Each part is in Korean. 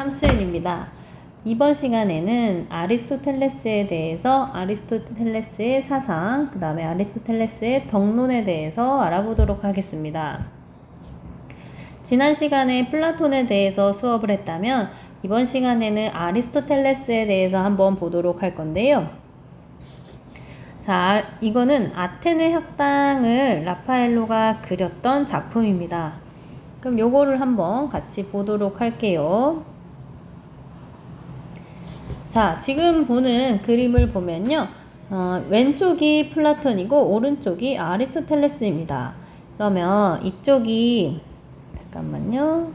함수인입니다. 이번 시간에는 아리스토텔레스에 대해서 아리스토텔레스의 사상, 그 다음에 아리스토텔레스의 덕론에 대해서 알아보도록 하겠습니다. 지난 시간에 플라톤에 대해서 수업을 했다면 이번 시간에는 아리스토텔레스에 대해서 한번 보도록 할 건데요. 자, 이거는 아테네 학당을 라파엘로가 그렸던 작품입니다. 그럼 요거를 한번 같이 보도록 할게요. 자, 지금 보는 그림을 보면요. 왼쪽이 플라톤이고 오른쪽이 아리스토텔레스입니다. 그러면 이쪽이 잠깐만요.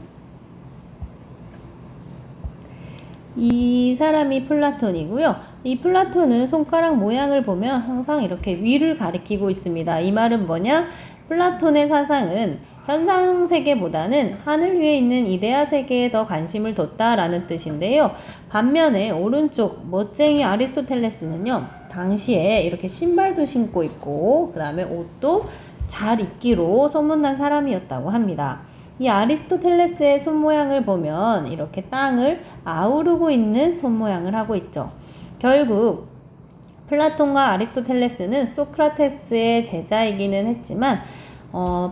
이 사람이 플라톤이고요. 이 플라톤은 손가락 모양을 보면 항상 이렇게 위를 가리키고 있습니다. 이 말은 뭐냐? 플라톤의 사상은 현상 세계보다는 하늘 위에 있는 이데아 세계에 더 관심을 뒀다라는 뜻인데요. 반면에 오른쪽 멋쟁이 아리스토텔레스는요. 당시에 이렇게 신발도 신고 있고 그 다음에 옷도 잘 입기로 소문난 사람이었다고 합니다. 이 아리스토텔레스의 손모양을 보면 이렇게 땅을 아우르고 있는 손모양을 하고 있죠. 결국 플라톤과 아리스토텔레스는 소크라테스의 제자이기는 했지만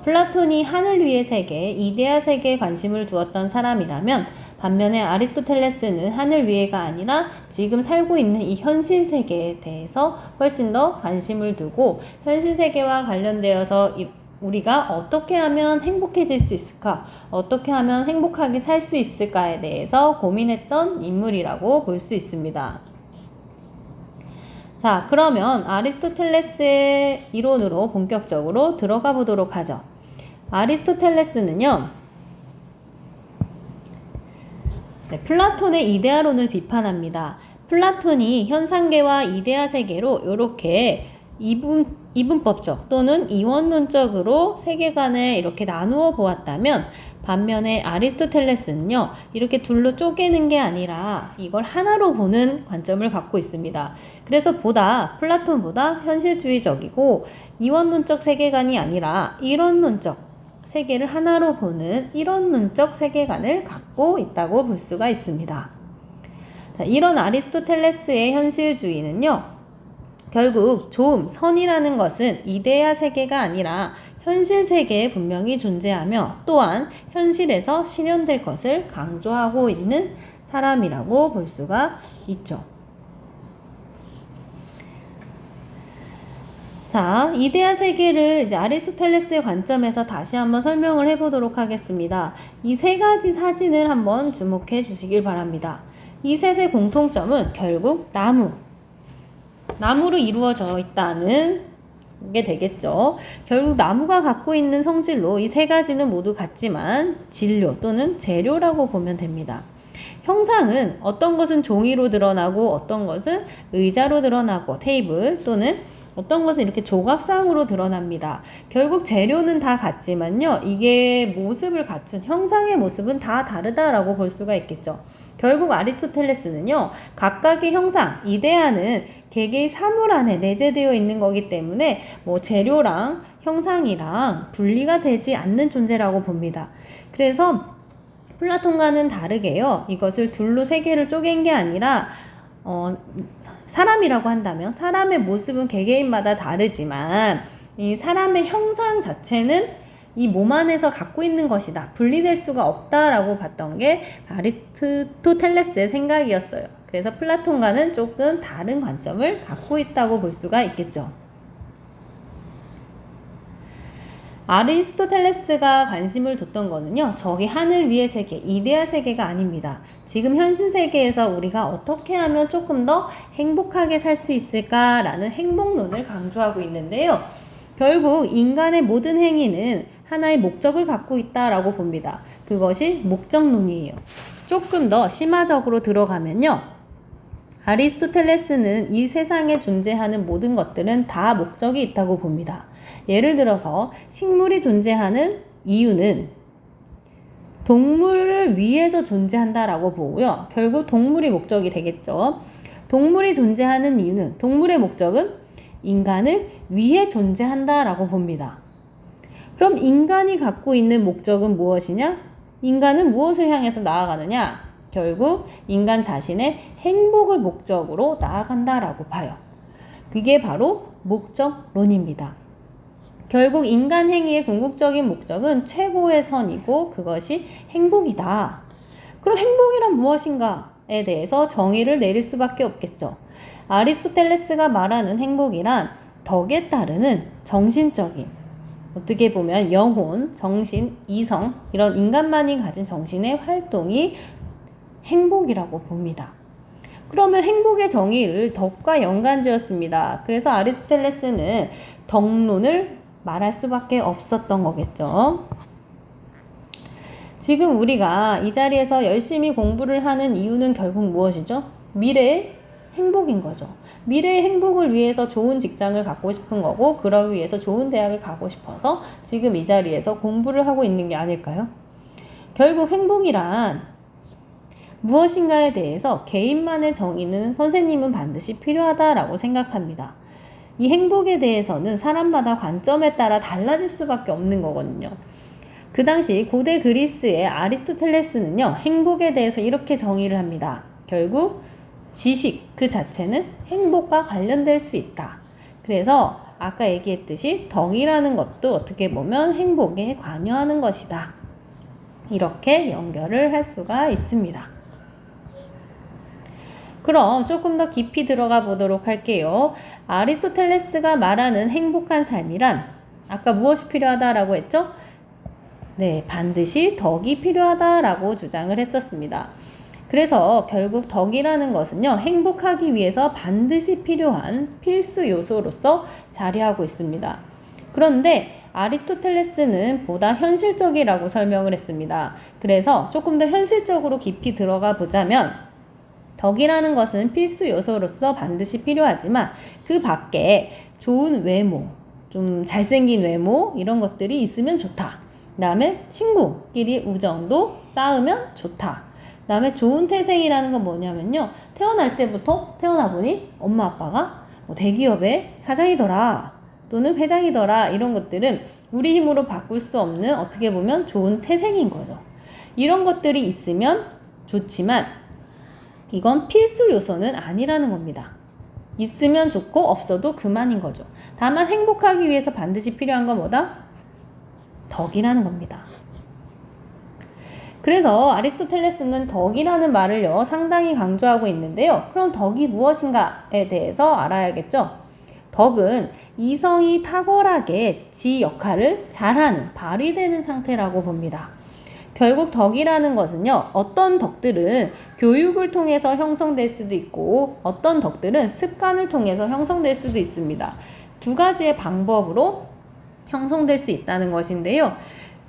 플라톤이 하늘 위의 세계, 이데아 세계에 관심을 두었던 사람이라면 반면에 아리스토텔레스는 하늘 위에가 아니라 지금 살고 있는 이 현실 세계에 대해서 훨씬 더 관심을 두고 현실 세계와 관련되어서 우리가 어떻게 하면 행복해질 수 있을까? 어떻게 하면 행복하게 살 수 있을까에 대해서 고민했던 인물이라고 볼 수 있습니다. 자, 그러면 아리스토텔레스의 이론으로 본격적으로 들어가 보도록 하죠. 아리스토텔레스는요, 플라톤의 이데아론을 비판합니다. 플라톤이 현상계와 이데아 세계로 이렇게 이분법적 또는 이원론적으로 세계관을 이렇게 나누어 보았다면 반면에 아리스토텔레스는요, 이렇게 둘로 쪼개는 게 아니라 이걸 하나로 보는 관점을 갖고 있습니다. 그래서 플라톤보다 현실주의적이고 이원론적 세계관이 아니라 이론론적 세계를 하나로 보는 이론론적 세계관을 갖고 있다고 볼 수가 있습니다. 자, 이런 아리스토텔레스의 현실주의는요, 결국 선이라는 것은 이데아 세계가 아니라 현실 세계에 분명히 존재하며 또한 현실에서 실현될 것을 강조하고 있는 사람이라고 볼 수가 있죠. 자, 이데아 세계를 이제 아리스토텔레스의 관점에서 다시 한번 설명을 해보도록 하겠습니다. 이 세 가지 사진을 한번 주목해 주시길 바랍니다. 이 셋의 공통점은 결국 나무로 이루어져 있다는 게 되겠죠. 결국 나무가 갖고 있는 성질로 이 세 가지는 모두 같지만 진료 또는 재료라고 보면 됩니다. 형상은 어떤 것은 종이로 드러나고 어떤 것은 의자로 드러나고 테이블 또는 어떤 것은 이렇게 조각상으로 드러납니다. 결국 재료는 다 같지만요. 이게 모습을 갖춘 형상의 모습은 다 다르다라고 볼 수가 있겠죠. 결국 아리스토텔레스는요. 각각의 형상, 이데아는 개개의 사물 안에 내재되어 있는 거기 때문에 재료랑 형상이랑 분리가 되지 않는 존재라고 봅니다. 그래서 플라톤과는 다르게요. 이것을 둘로 세계를 쪼갠 게 아니라 사람이라고 한다면 사람의 모습은 개개인마다 다르지만 이 사람의 형상 자체는 이 몸 안에서 갖고 있는 것이다. 분리될 수가 없다라고 봤던 게 아리스토텔레스의 생각이었어요. 그래서 플라톤과는 조금 다른 관점을 갖고 있다고 볼 수가 있겠죠. 아리스토텔레스가 관심을 뒀던 거는요, 저기 하늘 위의 세계, 이데아 세계가 아닙니다. 지금 현실 세계에서 우리가 어떻게 하면 조금 더 행복하게 살 수 있을까라는 행복론을 강조하고 있는데요. 결국 인간의 모든 행위는 하나의 목적을 갖고 있다라고 봅니다. 그것이 목적론이에요. 조금 더 심화적으로 들어가면요, 아리스토텔레스는 이 세상에 존재하는 모든 것들은 다 목적이 있다고 봅니다. 예를 들어서 식물이 존재하는 이유는 동물을 위해서 존재한다라고 보고요. 결국 동물이 목적이 되겠죠. 동물이 존재하는 이유는, 동물의 목적은 인간을 위해 존재한다라고 봅니다. 그럼 인간이 갖고 있는 목적은 무엇이냐? 인간은 무엇을 향해서 나아가느냐? 결국 인간 자신의 행복을 목적으로 나아간다라고 봐요. 그게 바로 목적론입니다. 결국 인간 행위의 궁극적인 목적은 최고의 선이고 그것이 행복이다. 그럼 행복이란 무엇인가에 대해서 정의를 내릴 수밖에 없겠죠. 아리스토텔레스가 말하는 행복이란 덕에 따르는 정신적인, 어떻게 보면 영혼, 정신, 이성 이런 인간만이 가진 정신의 활동이 행복이라고 봅니다. 그러면 행복의 정의를 덕과 연관지었습니다. 그래서 아리스토텔레스는 덕론을 말할 수밖에 없었던 거겠죠. 지금 우리가 이 자리에서 열심히 공부를 하는 이유는 결국 무엇이죠? 미래의 행복인 거죠. 미래의 행복을 위해서 좋은 직장을 갖고 싶은 거고 그러기 위해서 좋은 대학을 가고 싶어서 지금 이 자리에서 공부를 하고 있는 게 아닐까요? 결국 행복이란 무엇인가에 대해서 개인만의 정의는 선생님은 반드시 필요하다라고 생각합니다. 이 행복에 대해서는 사람마다 관점에 따라 달라질 수밖에 없는 거거든요. 그 당시 고대 그리스의 아리스토텔레스는요, 행복에 대해서 이렇게 정의를 합니다. 결국 지식 그 자체는 행복과 관련될 수 있다. 그래서 아까 얘기했듯이 덕이라는 것도 어떻게 보면 행복에 관여하는 것이다. 이렇게 연결을 할 수가 있습니다. 그럼 조금 더 깊이 들어가 보도록 할게요. 아리스토텔레스가 말하는 행복한 삶이란 아까 무엇이 필요하다라고 했죠? 네, 반드시 덕이 필요하다라고 주장을 했었습니다. 그래서 결국 덕이라는 것은요, 행복하기 위해서 반드시 필요한 필수 요소로서 자리하고 있습니다. 그런데 아리스토텔레스는 보다 현실적이라고 설명을 했습니다. 그래서 조금 더 현실적으로 깊이 들어가 보자면 덕이라는 것은 필수 요소로서 반드시 필요하지만 그 밖에 좋은 외모, 좀 잘생긴 외모 이런 것들이 있으면 좋다. 그 다음에 친구끼리 우정도 쌓으면 좋다. 그 다음에 좋은 태생이라는 건 뭐냐면요. 태어날 때부터 태어나보니 엄마 아빠가 뭐 대기업의 사장이더라 또는 회장이더라 이런 것들은 우리 힘으로 바꿀 수 없는 어떻게 보면 좋은 태생인 거죠. 이런 것들이 있으면 좋지만 이건 필수 요소는 아니라는 겁니다. 있으면 좋고 없어도 그만인 거죠. 다만 행복하기 위해서 반드시 필요한 건 뭐다? 덕이라는 겁니다. 그래서 아리스토텔레스는 덕이라는 말을요 상당히 강조하고 있는데요. 그럼 덕이 무엇인가에 대해서 알아야겠죠. 덕은 이성이 탁월하게 지 역할을 잘하는, 발휘되는 상태라고 봅니다. 결국 덕이라는 것은요, 어떤 덕들은 교육을 통해서 형성될 수도 있고 어떤 덕들은 습관을 통해서 형성될 수도 있습니다. 두 가지의 방법으로 형성될 수 있다는 것인데요.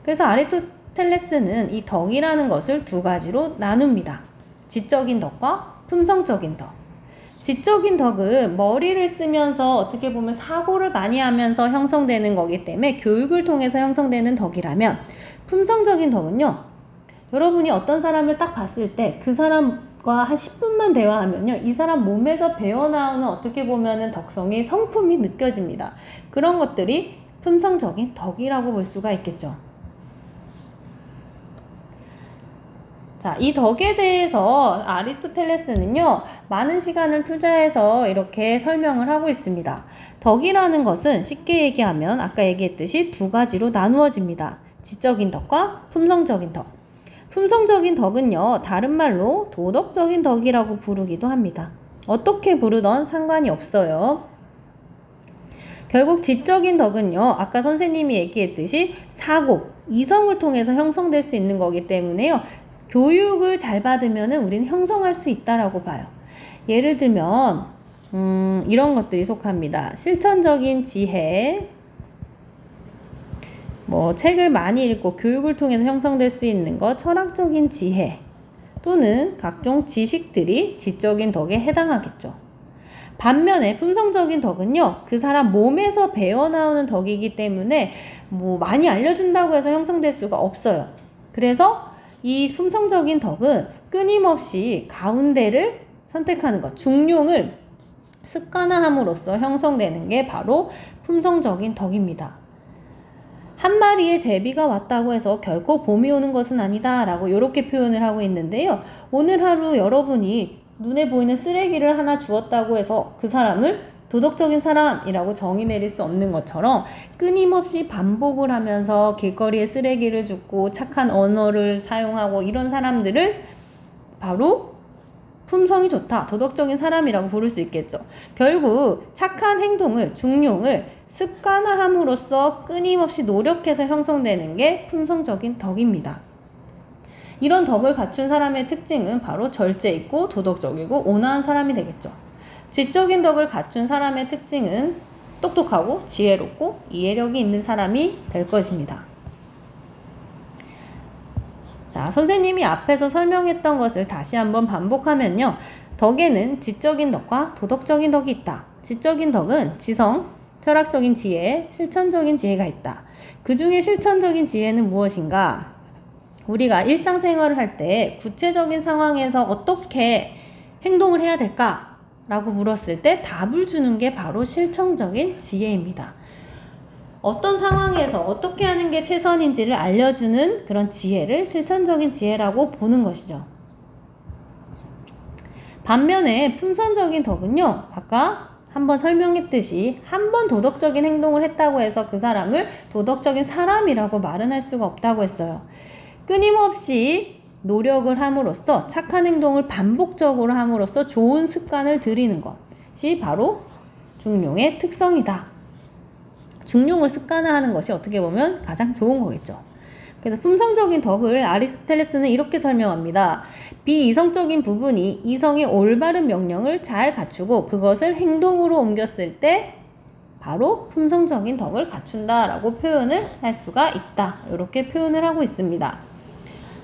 그래서 아리스토텔레스는 이 덕이라는 것을 두 가지로 나눕니다. 지적인 덕과 품성적인 덕. 지적인 덕은 머리를 쓰면서 어떻게 보면 사고를 많이 하면서 형성되는 거기 때문에 교육을 통해서 형성되는 덕이라면, 품성적인 덕은요, 여러분이 어떤 사람을 딱 봤을 때 그 사람과 한 10분만 대화하면요, 이 사람 몸에서 배어나오는 어떻게 보면은 덕성의 성품이 느껴집니다. 그런 것들이 품성적인 덕이라고 볼 수가 있겠죠. 자, 이 덕에 대해서 아리스토텔레스는요, 많은 시간을 투자해서 이렇게 설명을 하고 있습니다. 덕이라는 것은 쉽게 얘기하면 아까 얘기했듯이 두 가지로 나누어집니다. 지적인 덕과 품성적인 덕. 품성적인 덕은요, 다른 말로 도덕적인 덕이라고 부르기도 합니다. 어떻게 부르던 상관이 없어요. 결국 지적인 덕은요, 아까 선생님이 얘기했듯이 사고, 이성을 통해서 형성될 수 있는 거기 때문에요, 교육을 잘 받으면은 우리는 형성할 수 있다라고 봐요. 예를 들면 이런 것들이 속합니다. 실천적인 지혜, 뭐 책을 많이 읽고 교육을 통해서 형성될 수 있는 것, 철학적인 지혜 또는 각종 지식들이 지적인 덕에 해당하겠죠. 반면에 품성적인 덕은요, 그 사람 몸에서 배어나오는 덕이기 때문에 뭐 많이 알려준다고 해서 형성될 수가 없어요. 그래서 이 품성적인 덕은 끊임없이 가운데를 선택하는 것, 중용을 습관화함으로써 형성되는 게 바로 품성적인 덕입니다. 한 마리의 제비가 왔다고 해서 결코 봄이 오는 것은 아니다 라고 이렇게 표현을 하고 있는데요. 오늘 하루 여러분이 눈에 보이는 쓰레기를 하나 주었다고 해서 그 사람을 도덕적인 사람이라고 정의 내릴 수 없는 것처럼 끊임없이 반복을 하면서 길거리에 쓰레기를 줍고 착한 언어를 사용하고 이런 사람들을 바로 품성이 좋다, 도덕적인 사람이라고 부를 수 있겠죠. 결국 착한 행동을, 중용을 습관화함으로써 끊임없이 노력해서 형성되는 게 품성적인 덕입니다. 이런 덕을 갖춘 사람의 특징은 바로 절제 있고 도덕적이고 온화한 사람이 되겠죠. 지적인 덕을 갖춘 사람의 특징은 똑똑하고 지혜롭고 이해력이 있는 사람이 될 것입니다. 자, 선생님이 앞에서 설명했던 것을 다시 한번 반복하면요. 덕에는 지적인 덕과 도덕적인 덕이 있다. 지적인 덕은 지성, 철학적인 지혜, 실천적인 지혜가 있다. 그 중에 실천적인 지혜는 무엇인가? 우리가 일상생활을 할 때 구체적인 상황에서 어떻게 행동을 해야 될까? 라고 물었을 때 답을 주는 게 바로 실천적인 지혜입니다. 어떤 상황에서 어떻게 하는 게 최선인지를 알려주는 그런 지혜를 실천적인 지혜라고 보는 것이죠. 반면에 품성적인 덕은요, 아까 한번 설명했듯이 한번 도덕적인 행동을 했다고 해서 그 사람을 도덕적인 사람이라고 말은 할 수가 없다고 했어요. 끊임없이 노력을 함으로써 착한 행동을 반복적으로 함으로써 좋은 습관을 들이는 것이 바로 중용의 특성이다. 중용을 습관화하는 것이 어떻게 보면 가장 좋은 거겠죠. 그래서 품성적인 덕을 아리스토텔레스는 이렇게 설명합니다. 비이성적인 부분이 이성의 올바른 명령을 잘 갖추고 그것을 행동으로 옮겼을 때 바로 품성적인 덕을 갖춘다라고 표현을 할 수가 있다. 이렇게 표현을 하고 있습니다.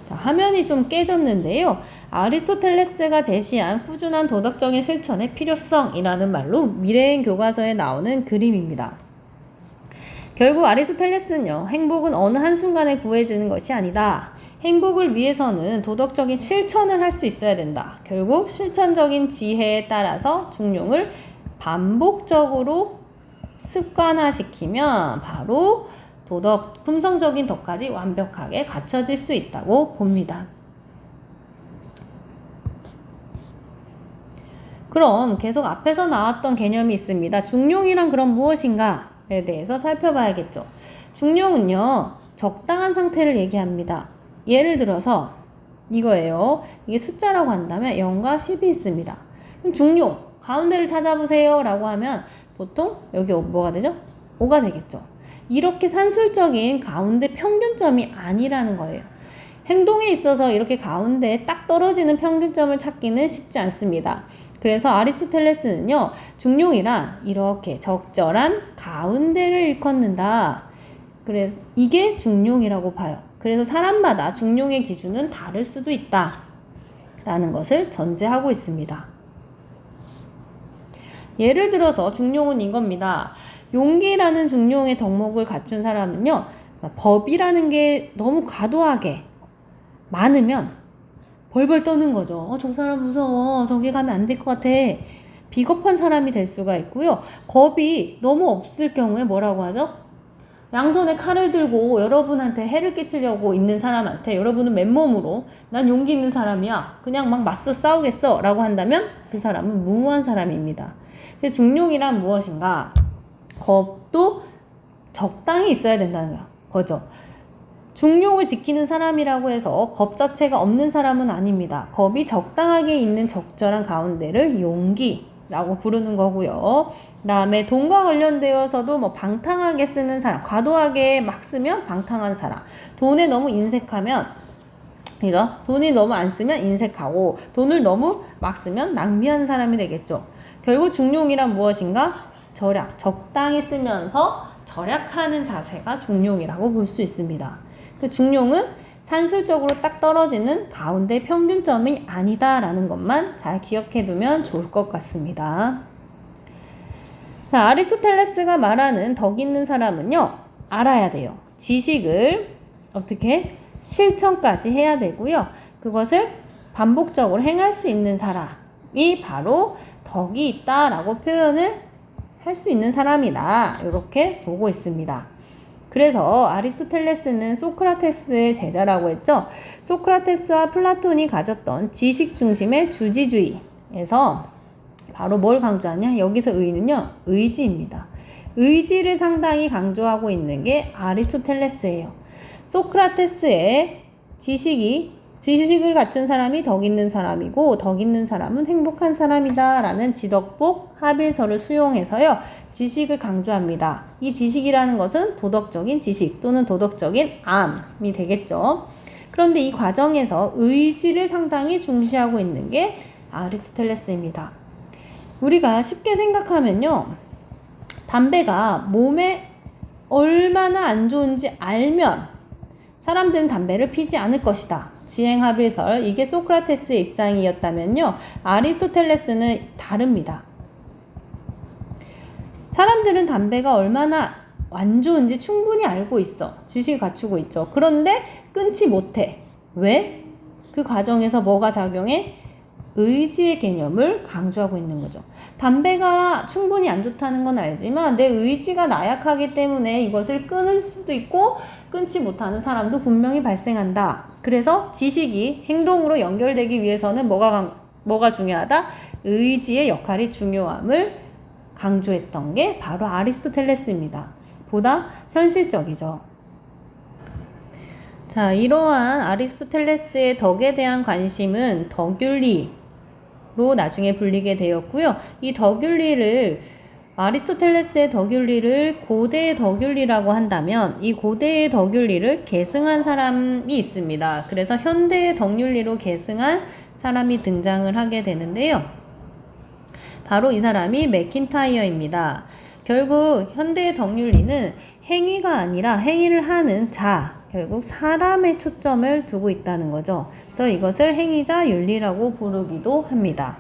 자, 화면이 좀 깨졌는데요. 아리스토텔레스가 제시한 꾸준한 도덕적인 실천의 필요성이라는 말로 미래행 교과서에 나오는 그림입니다. 결국 아리스토텔레스는요, 행복은 어느 한순간에 구해지는 것이 아니다. 행복을 위해서는 도덕적인 실천을 할 수 있어야 된다. 결국 실천적인 지혜에 따라서 중용을 반복적으로 습관화시키면 바로 도덕, 품성적인 덕까지 완벽하게 갖춰질 수 있다고 봅니다. 그럼 계속 앞에서 나왔던 개념이 있습니다. 중용이란 그럼 무엇인가에 대해서 살펴봐야겠죠. 중용은요, 적당한 상태를 얘기합니다. 예를 들어서 이거예요. 이게 숫자라고 한다면 0과 10이 있습니다. 그럼 중용, 가운데를 찾아보세요 라고 하면 보통 여기 뭐가 되죠? 5가 되겠죠. 이렇게 산술적인 가운데 평균점이 아니라는 거예요. 행동에 있어서 이렇게 가운데에 딱 떨어지는 평균점을 찾기는 쉽지 않습니다. 그래서 아리스토텔레스는요, 중용이란 이렇게 적절한 가운데를 일컫는다. 그래서 이게 중용이라고 봐요. 그래서 사람마다 중용의 기준은 다를 수도 있다 라는 것을 전제하고 있습니다. 예를 들어서 중용은 이겁니다. 용기라는 중용의 덕목을 갖춘 사람은요, 법이라는 게 너무 과도하게 많으면 벌벌 떠는 거죠. 저 사람 무서워. 저기 가면 안 될 것 같아. 비겁한 사람이 될 수가 있고요. 겁이 너무 없을 경우에 뭐라고 하죠? 양손에 칼을 들고 여러분한테 해를 끼치려고 있는 사람한테 여러분은 맨몸으로 난 용기 있는 사람이야. 그냥 막 맞서 싸우겠어 라고 한다면 그 사람은 무모한 사람입니다. 중용이란 무엇인가? 겁도 적당히 있어야 된다는 거죠. 중용을 지키는 사람이라고 해서 겁 자체가 없는 사람은 아닙니다. 겁이 적당하게 있는 적절한 가운데를 용기라고 부르는 거고요. 그 다음에 돈과 관련되어서도 뭐 방탕하게 쓰는 사람, 과도하게 막 쓰면 방탕한 사람, 돈에 너무 인색하면, 그죠? 돈이 너무 안 쓰면 인색하고, 돈을 너무 막 쓰면 낭비하는 사람이 되겠죠. 결국 중용이란 무엇인가? 절약, 적당히 쓰면서 절약하는 자세가 중용이라고 볼 수 있습니다. 그 중용은 산술적으로 딱 떨어지는 가운데 평균점이 아니다라는 것만 잘 기억해 두면 좋을 것 같습니다. 자, 아리스토텔레스가 말하는 덕 있는 사람은요, 알아야 돼요. 지식을 어떻게 실천까지 해야 되고요. 그것을 반복적으로 행할 수 있는 사람이 바로 덕이 있다라고 표현을 할 수 있는 사람이다. 이렇게 보고 있습니다. 그래서 아리스토텔레스는 소크라테스의 제자라고 했죠. 소크라테스와 플라톤이 가졌던 지식 중심의 주지주의에서 바로 뭘 강조하냐? 여기서 의는요, 의지입니다. 의지를 상당히 강조하고 있는 게 아리스토텔레스예요. 소크라테스의 지식을 갖춘 사람이 덕 있는 사람이고 덕 있는 사람은 행복한 사람이다 라는 지덕복 합일서를 수용해서요, 지식을 강조합니다. 이 지식이라는 것은 도덕적인 지식 또는 도덕적인 암이 되겠죠. 그런데 이 과정에서 의지를 상당히 중시하고 있는 게 아리스토텔레스입니다. 우리가 쉽게 생각하면요, 담배가 몸에 얼마나 안 좋은지 알면 사람들은 담배를 피지 않을 것이다. 지행합일설, 이게 소크라테스의 입장이었다면요, 아리스토텔레스는 다릅니다. 사람들은 담배가 얼마나 안 좋은지 충분히 알고 있어. 지식을 갖추고 있죠. 그런데 끊지 못해. 왜? 그 과정에서 뭐가 작용해? 의지의 개념을 강조하고 있는 거죠. 담배가 충분히 안 좋다는 건 알지만 내 의지가 나약하기 때문에 이것을 끊을 수도 있고 끊지 못하는 사람도 분명히 발생한다. 그래서 지식이 행동으로 연결되기 위해서는 뭐가 중요하다? 의지의 역할이 중요함을 강조했던 게 바로 아리스토텔레스입니다. 보다 현실적이죠. 자, 이러한 아리스토텔레스의 덕에 대한 관심은 덕윤리로 나중에 불리게 되었고요. 이 덕윤리를, 아리스토텔레스의 덕윤리를 고대의 덕윤리라고 한다면 이 고대의 덕윤리를 계승한 사람이 있습니다. 그래서 현대의 덕윤리로 계승한 사람이 등장을 하게 되는데요. 바로 이 사람이 맥킨타이어입니다. 결국 현대의 덕윤리는 행위가 아니라 행위를 하는 자, 결국 사람에 초점을 두고 있다는 거죠. 그래서 이것을 행위자 윤리라고 부르기도 합니다.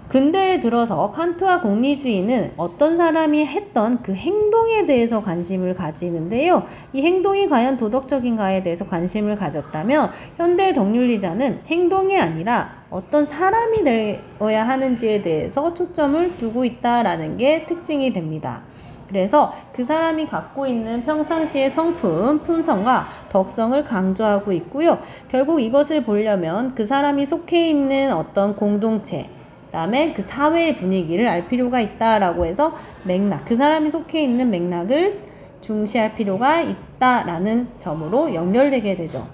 근대에 들어서 칸트와 공리주의는 어떤 사람이 했던 그 행동에 대해서 관심을 가지는데요. 이 행동이 과연 도덕적인가에 대해서 관심을 가졌다면 현대의 덕윤리자는 행동이 아니라 어떤 사람이 되어야 하는지에 대해서 초점을 두고 있다라는 게 특징이 됩니다. 그래서 그 사람이 갖고 있는 평상시의 성품, 품성과 덕성을 강조하고 있고요. 결국 이것을 보려면 그 사람이 속해 있는 어떤 공동체, 그 다음에 그 사회의 분위기를 알 필요가 있다라고 해서 맥락, 그 사람이 속해 있는 맥락을 중시할 필요가 있다라는 점으로 연결되게 되죠.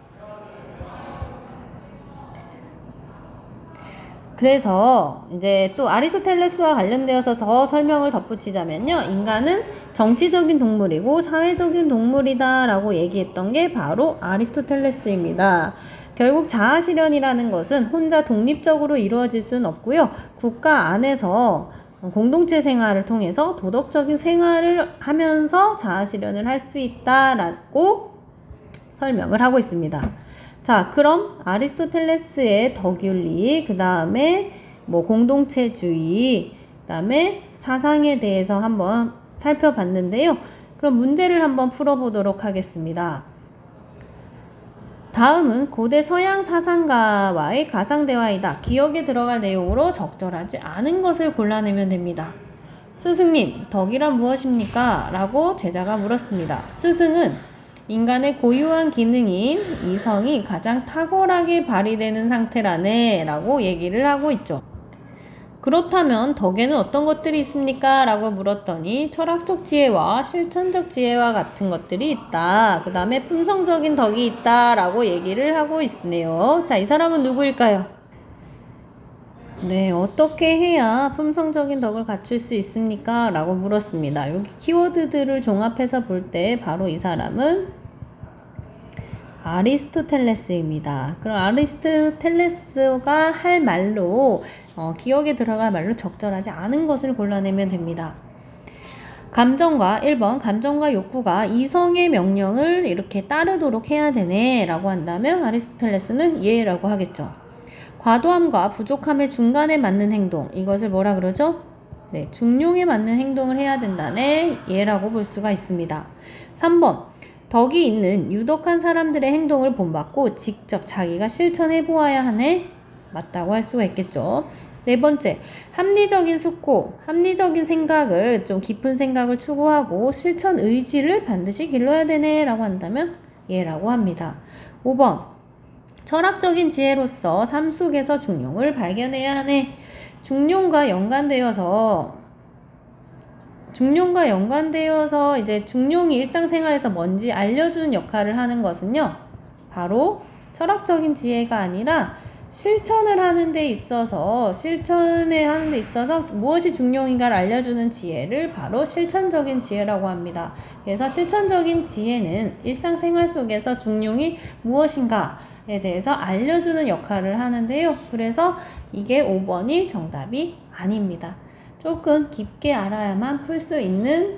그래서 이제 또 아리스토텔레스와 관련되어서 더 설명을 덧붙이자면요, 인간은 정치적인 동물이고 사회적인 동물이다 라고 얘기했던 게 바로 아리스토텔레스입니다. 결국 자아실현이라는 것은 혼자 독립적으로 이루어질 수는 없고요, 국가 안에서 공동체 생활을 통해서 도덕적인 생활을 하면서 자아실현을 할 수 있다라고 설명을 하고 있습니다. 자, 그럼 아리스토텔레스의 덕윤리, 그 다음에 공동체주의, 그 다음에 사상에 대해서 한번 살펴봤는데요. 그럼 문제를 한번 풀어보도록 하겠습니다. 다음은 고대 서양 사상가와의 가상대화이다. 기억에 들어갈 내용으로 적절하지 않은 것을 골라내면 됩니다. 스승님, 덕이란 무엇입니까? 라고 제자가 물었습니다. 스승은 인간의 고유한 기능인 이성이 가장 탁월하게 발휘되는 상태라네 라고 얘기를 하고 있죠. 그렇다면 덕에는 어떤 것들이 있습니까? 라고 물었더니 철학적 지혜와 실천적 지혜와 같은 것들이 있다. 그 다음에 품성적인 덕이 있다 라고 얘기를 하고 있네요. 자, 이 사람은 누구일까요? 네, 어떻게 해야 품성적인 덕을 갖출 수 있습니까? 라고 물었습니다. 여기 키워드들을 종합해서 볼 때 바로 이 사람은 아리스토텔레스입니다. 그럼 아리스토텔레스가 할 말로 기억에 들어갈 말로 적절하지 않은 것을 골라내면 됩니다. 1번 감정과 욕구가 이성의 명령을 이렇게 따르도록 해야 되네 라고 한다면 아리스토텔레스는 예 라고 하겠죠. 과도함과 부족함의 중간에 맞는 행동, 이것을 뭐라 그러죠? 네, 중용에 맞는 행동을 해야 된다네, 예 라고 볼 수가 있습니다. 3번 덕이 있는 유독한 사람들의 행동을 본받고 직접 자기가 실천해 보아야 하네, 맞다고 할 수가 있겠죠. 네 번째, 합리적인 숙고, 합리적인 생각을 좀 깊은 생각을 추구하고 실천 의지를 반드시 길러야 되네 라고 한다면 예라고 합니다. 5번, 철학적인 지혜로서 삶 속에서 중용을 발견해야 하네. 중용과 연관되어서 이제 중용이 일상생활에서 뭔지 알려주는 역할을 하는 것은요, 바로 철학적인 지혜가 아니라 실천을 하는 데 있어서 무엇이 중용인가를 알려주는 지혜를 바로 실천적인 지혜라고 합니다. 그래서 실천적인 지혜는 일상생활 속에서 중용이 무엇인가에 대해서 알려주는 역할을 하는데요. 그래서 이게 5번이 정답이 아닙니다. 조금 깊게 알아야만 풀 수 있는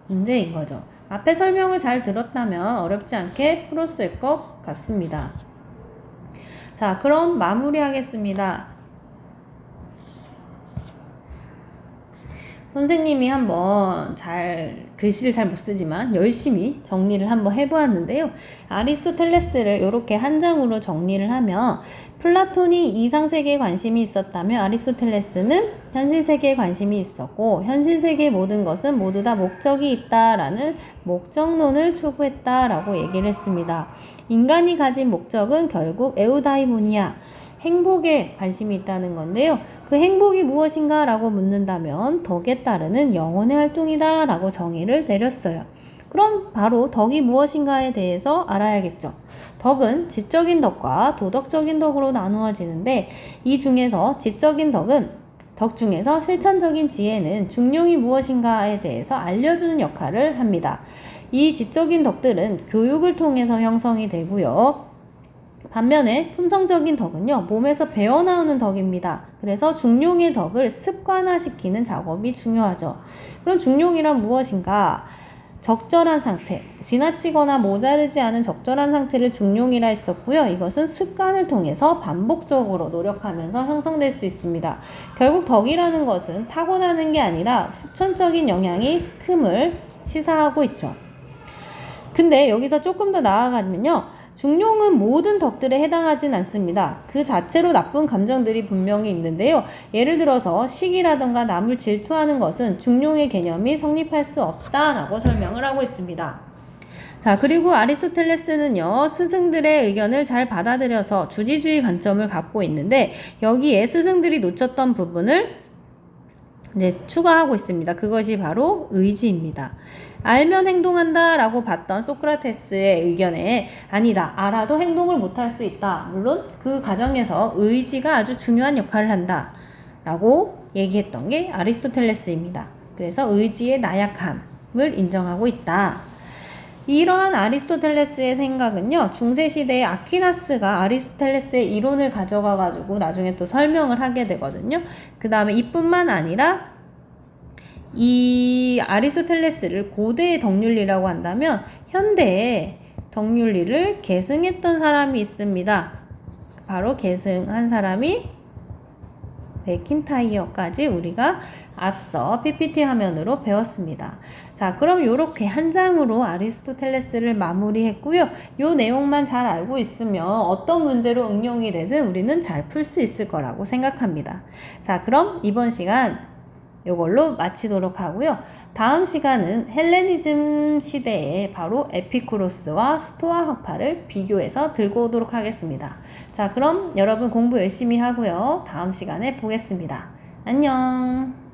문제인 거죠. 앞에 설명을 잘 들었다면 어렵지 않게 풀었을 것 같습니다. 자, 그럼 마무리하겠습니다. 선생님이 한번 글씨를 잘 못 쓰지만 열심히 정리를 한번 해보았는데요. 아리스토텔레스를 이렇게 한 장으로 정리를 하면 플라톤이 이상세계에 관심이 있었다면 아리스토텔레스는 현실세계에 관심이 있었고 현실세계의 모든 것은 모두 다 목적이 있다라는 목적론을 추구했다라고 얘기를 했습니다. 인간이 가진 목적은 결국 에우다이모니아, 행복에 관심이 있다는 건데요. 그 행복이 무엇인가 라고 묻는다면 덕에 따르는 영혼의 활동이다 라고 정의를 내렸어요. 그럼 바로 덕이 무엇인가에 대해서 알아야겠죠. 덕은 지적인 덕과 도덕적인 덕으로 나누어지는데 이 중에서 지적인 덕 중에서 실천적인 지혜는 중용이 무엇인가에 대해서 알려주는 역할을 합니다. 이 지적인 덕들은 교육을 통해서 형성이 되고요. 반면에 품성적인 덕은요, 몸에서 배어나오는 덕입니다. 그래서 중용의 덕을 습관화시키는 작업이 중요하죠. 그럼 중용이란 무엇인가? 적절한 상태, 지나치거나 모자르지 않은 적절한 상태를 중용이라 했었고요. 이것은 습관을 통해서 반복적으로 노력하면서 형성될 수 있습니다. 결국 덕이라는 것은 타고나는 게 아니라 후천적인 영향이 큼을 시사하고 있죠. 근데 여기서 조금 더 나아가면요. 중용은 모든 덕들에 해당하진 않습니다. 그 자체로 나쁜 감정들이 분명히 있는데요. 예를 들어서 시기라던가 남을 질투하는 것은 중용의 개념이 성립할 수 없다라고 설명을 하고 있습니다. 자, 그리고 아리스토텔레스는요, 스승들의 의견을 잘 받아들여서 주지주의 관점을 갖고 있는데 여기에 스승들이 놓쳤던 부분을 추가하고 있습니다. 그것이 바로 의지입니다. 알면 행동한다 라고 봤던 소크라테스의 의견에 아니다, 알아도 행동을 못할 수 있다. 물론 그 과정에서 의지가 아주 중요한 역할을 한다 라고 얘기했던 게 아리스토텔레스입니다. 그래서 의지의 나약함을 인정하고 있다. 이러한 아리스토텔레스의 생각은요, 중세시대의 아퀴나스가 아리스토텔레스의 이론을 가져가 가지고 나중에 또 설명을 하게 되거든요. 그 다음에 이뿐만 아니라 이 아리스토텔레스를 고대의 덕윤리라고 한다면 현대의 덕윤리를 계승했던 사람이 있습니다. 바로 계승한 사람이 맥킨타이어까지 우리가 앞서 PPT 화면으로 배웠습니다. 자, 그럼 이렇게 한 장으로 아리스토텔레스를 마무리했고요. 이 내용만 잘 알고 있으면 어떤 문제로 응용이 되든 우리는 잘 풀 수 있을 거라고 생각합니다. 자, 그럼 이번 시간 이걸로 마치도록 하고요. 다음 시간은 헬레니즘 시대에 바로 에피쿠로스와 스토아 학파를 비교해서 들고 오도록 하겠습니다. 자, 그럼 여러분 공부 열심히 하고요. 다음 시간에 보겠습니다. 안녕.